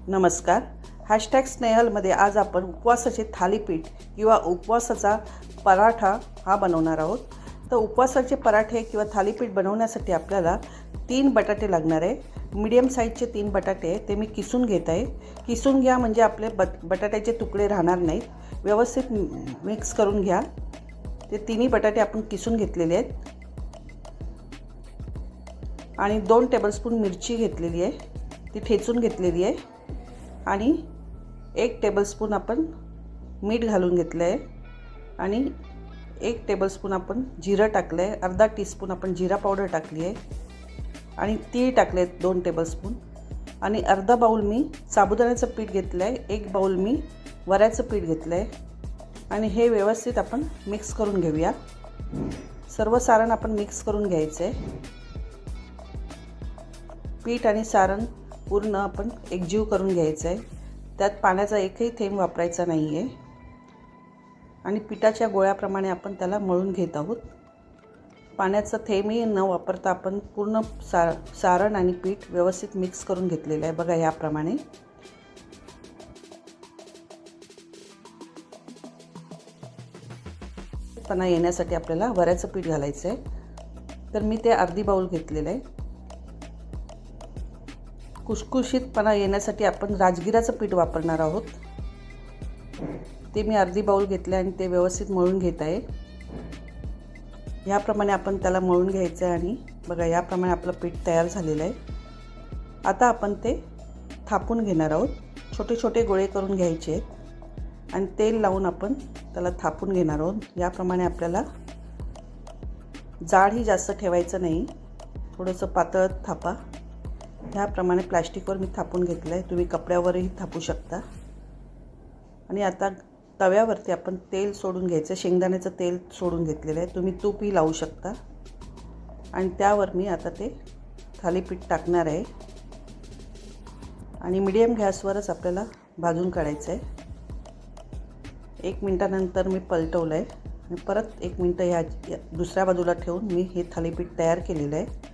नमस्कार. हॅशटॅग स्नेहलमध्ये आज आपण उपवासाचे थालीपीठ किंवा उपवासाचा पराठा हा बनवणार आहोत. तर उपवासाचे पराठे किंवा थालीपीठ बनवण्यासाठी आपल्याला 3 बटाटे लागणार आहे. मीडियम साईजचे 3 बटाटे ते मी किसून घेत आहे. किसून घ्या म्हणजे आपले बटाट्याचे तुकडे राहणार नाहीत. व्यवस्थित मिक्स करून घ्या. ते तिन्ही बटाटे आपण किसून घेतलेले आहेत. आणि 2 टेबलस्पून मिरची घेतलेली आहे, ती ठेचून घेतलेली आहे. आणि 1 टेबलस्पून आपण मीठ घालून घेतलं आहे. आणि 1 टेबलस्पून आपण जिरं टाकलं आहे. अर्धा टीस्पून आपण जिरा पावडर टाकली आहे. आणि तीळ टाकले आहेत 2 टेबलस्पून. आणि अर्धा बाऊल मी साबुदाण्याचं पीठ घेतलं आहे. 1 बाऊल मी वऱ्याचं पीठ घेतलं आहे. आणि हे व्यवस्थित आपण मिक्स करून घेऊया. सर्व सारण आपण मिक्स करून घ्यायचं आहे. पीठ आणि सारण पूर्ण आपण एकजीव करून घ्यायचं आहे. त्यात पाण्याचा एकही थेंब वापरायचा नाही आहे. आणि पिठाच्या गोळ्याप्रमाणे आपण त्याला मळून घेत आहोत. पाण्याचा थेंबही न वापरता आपण पूर्ण सारण आणि पीठ व्यवस्थित मिक्स करून घेतलेलं आहे. बघा याप्रमाणे. पणा येण्यासाठी आपल्याला वऱ्याचं पीठ घालायचं आहे. तर मी ते अर्धी बाऊल घेतलेलं आहे. खुसखुशीतपणा येण्यासाठी आपण राजगिराचं पीठ वापरणार आहोत. ते मी अर्धी बाऊल घेतले आणि ते व्यवस्थित मळून घेत आहे. याप्रमाणे आपण त्याला मळून घ्यायचं आहे. आणि बघा याप्रमाणे आपलं पीठ तयार झालेलं आहे. आता आपण ते थापून घेणार आहोत. छोटे छोटे गोळे करून घ्यायचे आहेत आणि तेल लावून आपण त्याला थापून घेणार आहोत. याप्रमाणे आपल्याला जाडही जास्त ठेवायचं नाही, थोडंसं पातळ थापा. ह्याप्रमाणे प्लॅस्टिकवर मी थापून घेतलं आहे. तुम्ही कपड्यावरही थापू शकता. आणि आता तव्यावरती आपण तेल सोडून घ्यायचं. शेंगदाण्याचं तेल सोडून घेतलेलं आहे. तुम्ही तूपही लावू शकता. आणि त्यावर मी आता ते थालीपीठ टाकणार आहे. आणि मीडियम गॅसवरच आपल्याला भाजून काढायचं आहे. 1 मिनिटानंतर मी पलटवलं आहे आणि परत 1 मिनिट ह्या दुसऱ्या बाजूला ठेवून मी हे थालीपीठ तयार केलेलं आहे.